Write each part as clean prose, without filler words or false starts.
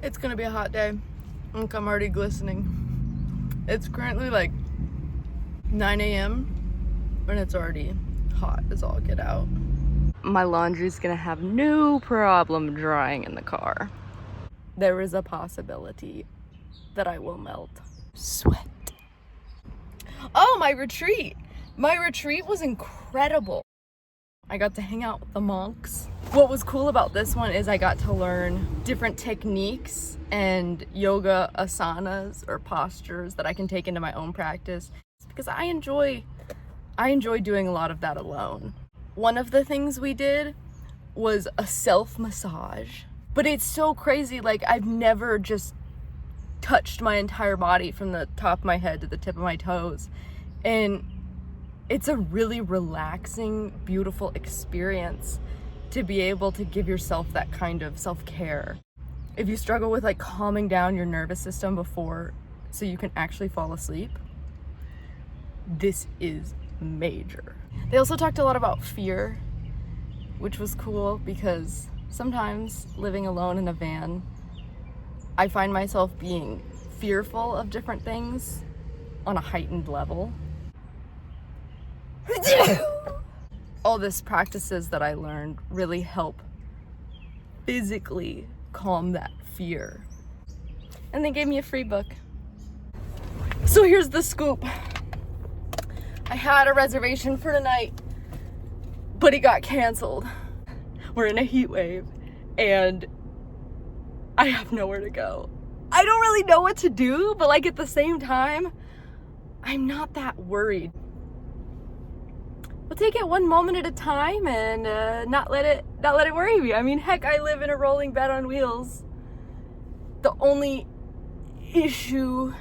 It's gonna be a hot day. Look, I'm already glistening. It's currently like 9 a.m. and it's already hot as all get out. My laundry's gonna have no problem drying in the car. There is a possibility that I will melt. Sweat. Oh, my retreat! My retreat was incredible. I got to hang out with the monks. What was cool about this one is I got to learn different techniques and yoga asanas or postures that I can take into my own practice because I enjoy doing a lot of that alone. One of the things we did was a self-massage, but it's so crazy. Like, I've never just touched my entire body from the top of my head to the tip of my toes, and it's a really relaxing, beautiful experience to be able to give yourself that kind of self-care. If you struggle with like calming down your nervous system before so you can actually fall asleep, this is major. They also talked a lot about fear, which was cool because sometimes living alone in a van, I find myself being fearful of different things on a heightened level. All these practices that I learned really help physically calm that fear. And they gave me a free book. So here's the scoop. I had a reservation for tonight, but it got canceled. We're in a heat wave and I have nowhere to go. I don't really know what to do, but like at the same time, I'm not that worried. We'll take it one moment at a time and not let it worry me. I mean, heck, I live in a rolling bed on wheels. The only issue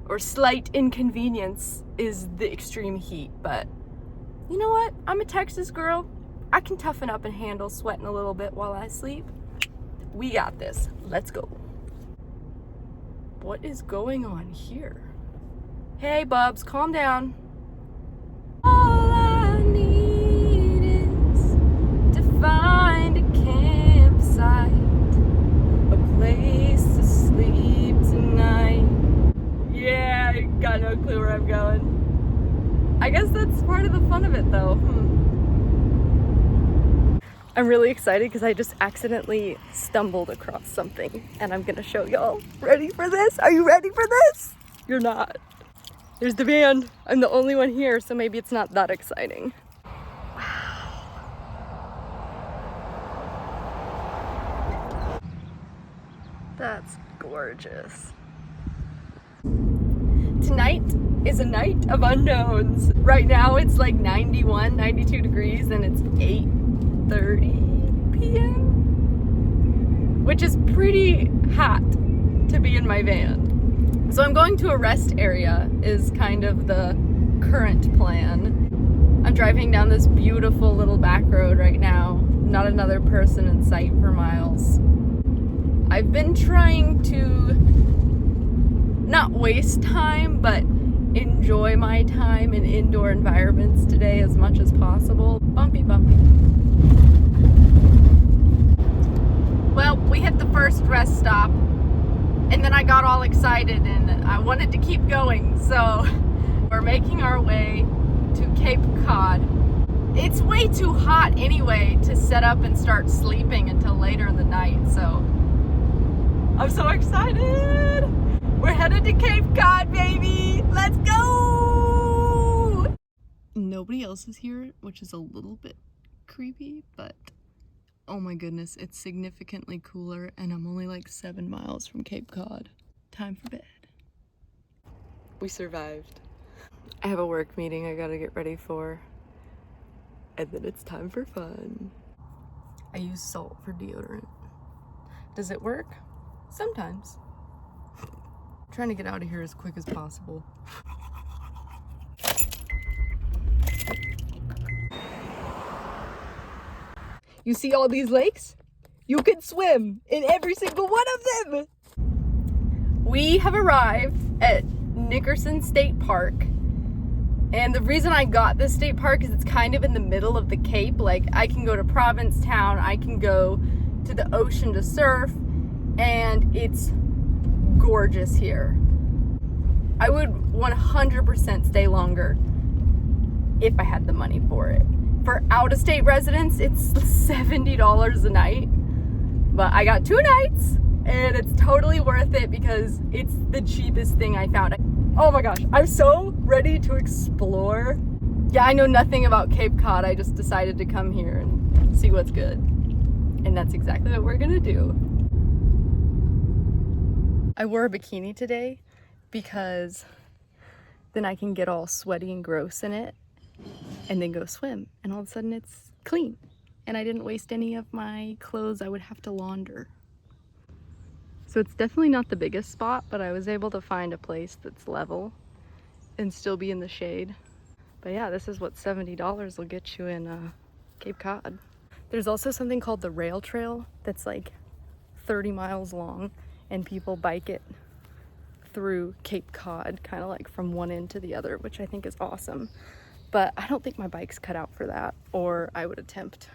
or slight inconvenience is the extreme heat, but you know what? I'm a Texas girl. I can toughen up and handle sweating a little bit while I sleep. We got this. Let's go. What is going on here? Hey, Bubs, calm down. All I need is to find a campsite, a place to sleep tonight. Yeah, I got no clue where I'm going. I guess that's part of the fun of it, though. I'm really excited because I just accidentally stumbled across something and I'm gonna show y'all. Ready for this? Are you ready for this? You're not. There's the van. I'm the only one here, so maybe it's not that exciting. Wow. That's gorgeous. Tonight is a night of unknowns. Right now it's like 91, 92 degrees and it's 8:30 p.m., which is pretty hot to be in my van. So I'm going to a rest area is kind of the current plan. I'm driving down this beautiful little back road right now. Not another person in sight for miles. I've been trying to not waste time, but enjoy my time in indoor environments today as much as possible. Bumpy, bumpy. Well, we hit the first rest stop. And then I got all excited and I wanted to keep going. So we're making our way to Cape Cod. It's way too hot anyway to set up and start sleeping until later in the night. So I'm so excited. We're headed to Cape Cod, baby. Let's go. Nobody else is here, which is a little bit creepy, but oh my goodness, it's significantly cooler and I'm only like 7 miles from Cape Cod. Time for bed. We survived. I have a work meeting I gotta get ready for. And then it's time for fun. I use salt for deodorant. Does it work? Sometimes. I'm trying to get out of here as quick as possible. You see all these lakes? You can swim in every single one of them. We have arrived at Nickerson State Park. And the reason I got this state park is it's kind of in the middle of the Cape. Like, I can go to Provincetown, I can go to the ocean to surf, and it's gorgeous here. I would 100% stay longer if I had the money for it. For out-of-state residents, it's $70 a night, but I got 2 nights and it's totally worth it because it's the cheapest thing I found. Oh my gosh, I'm so ready to explore. Yeah, I know nothing about Cape Cod. I just decided to come here and see what's good. And that's exactly what we're gonna do. I wore a bikini today because then I can get all sweaty and gross in it and then go swim. And all of a sudden it's clean. And I didn't waste any of my clothes I would have to launder. So it's definitely not the biggest spot, but I was able to find a place that's level and still be in the shade. But yeah, this is what $70 will get you in Cape Cod. There's also something called the rail trail that's like 30 miles long, and people bike it through Cape Cod, kind of like from one end to the other, which I think is awesome. But I don't think my bike's cut out for that, or I would attempt.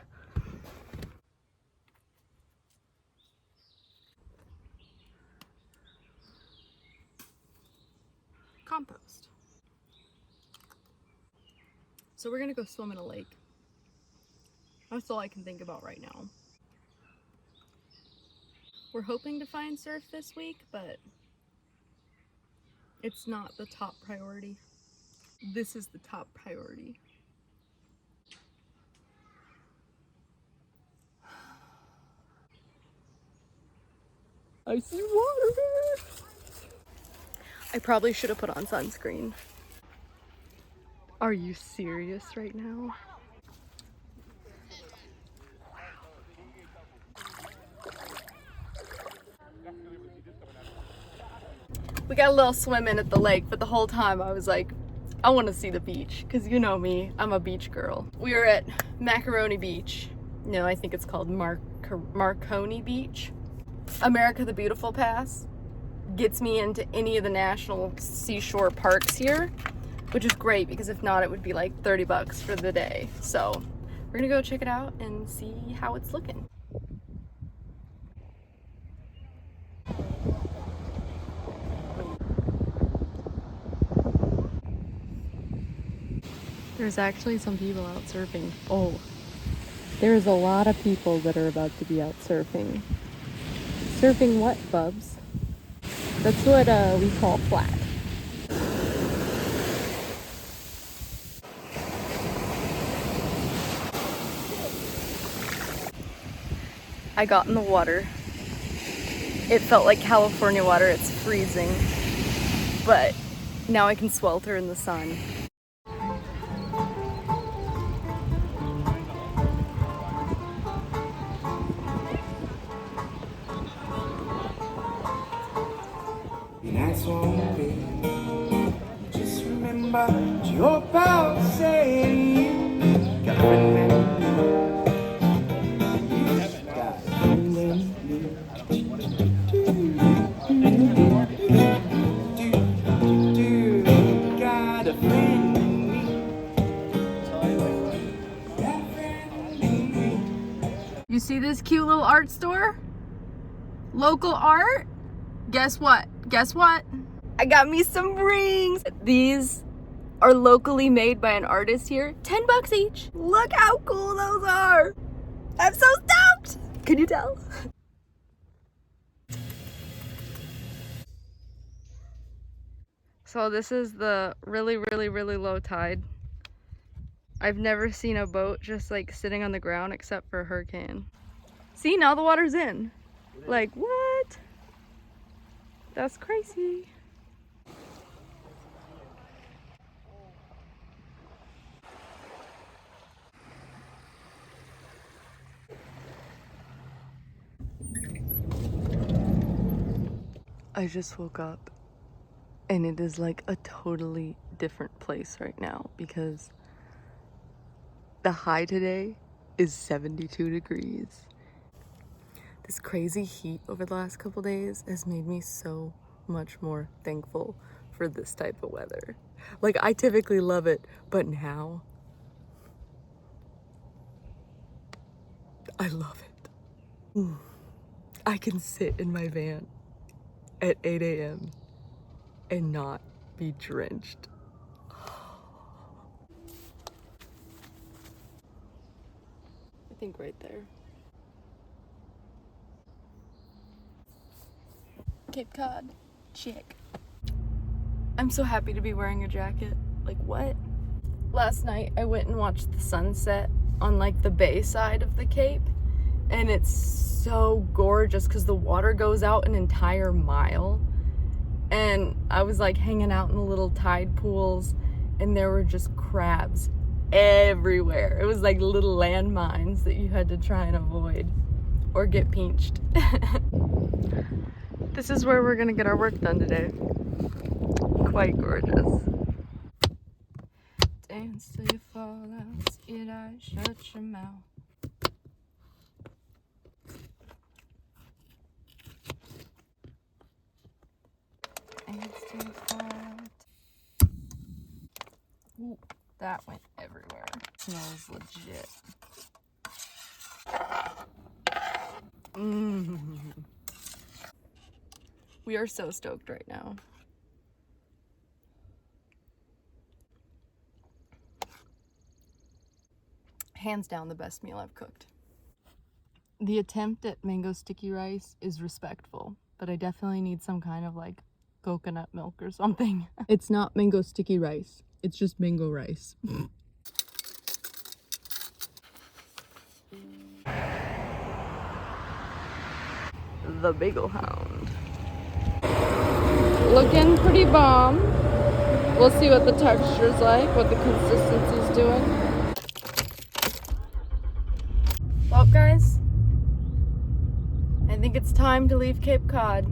Compost. So we're gonna go swim in a lake. That's all I can think about right now. We're hoping to find surf this week, but it's not the top priority. This is the top priority. I see water. I probably should have put on sunscreen. Are you serious right now? We got a little swim in at the lake, but the whole time I was like, I want to see the beach, because you know me, I'm a beach girl. We were at Maronei Beach. No, I think it's called Maronei Beach. America the Beautiful Pass gets me into any of the national seashore parks here, which is great because if not, it would be like 30 bucks for the day. So we're gonna go check it out and see how it's looking. There's actually some people out surfing. Oh, there's a lot of people that are about to be out surfing. Surfing what, bubs? That's what we call flat. I got in the water. It felt like California water. It's freezing, but now I can swelter in the sun. Nights won't be. Just remember your pal saying, got a friend in you. Got a friend in you. Got a friend in me. Got a friend in me. You see this cute little art store? Local art? Guess what? Guess what? I got me some rings. These are locally made by an artist here. 10 bucks each. Look how cool those are. I'm so stoked. Can you tell? So this is the really low tide. I've never seen a boat just like sitting on the ground except for a hurricane. See, now the water's in. Like, what? That's crazy. I just woke up and it is like a totally different place right now because the high today is 72 degrees. This crazy heat over the last couple days has made me so much more thankful for this type of weather. Like, I typically love it, but now I love it. I can sit in my van at 8 a.m. and not be drenched. I think right there. Cape Cod, check. I'm so happy to be wearing a jacket. Like, what? Last night I went and watched the sunset on like the bay side of the Cape, and it's so gorgeous because the water goes out an entire mile. And I was like hanging out in the little tide pools, and there were just crabs everywhere. It was like little landmines that you had to try and avoid or get pinched. This is where we're gonna get our work done today. Quite gorgeous. Dance till you fall out, skid eyes, shut your mouth. Dance till you fall out. Ooh, that went everywhere. Smells legit. We are so stoked right now. Hands down the best meal I've cooked. The attempt at mango sticky rice is respectful, but I definitely need some kind of like coconut milk or something. It's not mango sticky rice. It's just mango rice. The Bagel Hound. Looking pretty bomb. We'll see what the texture's like, what the consistency's doing. Well, guys, I think it's time to leave Cape Cod.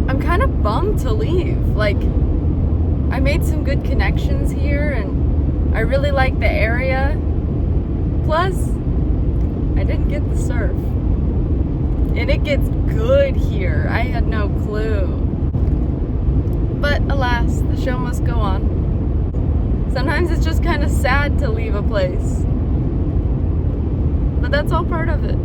I'm kind of bummed to leave. Like, I made some good connections here and I really like the area. Plus, I didn't get the surf. And it gets good here. I had no clue. But alas, the show must go on. Sometimes it's just kind of sad to leave a place. But that's all part of it.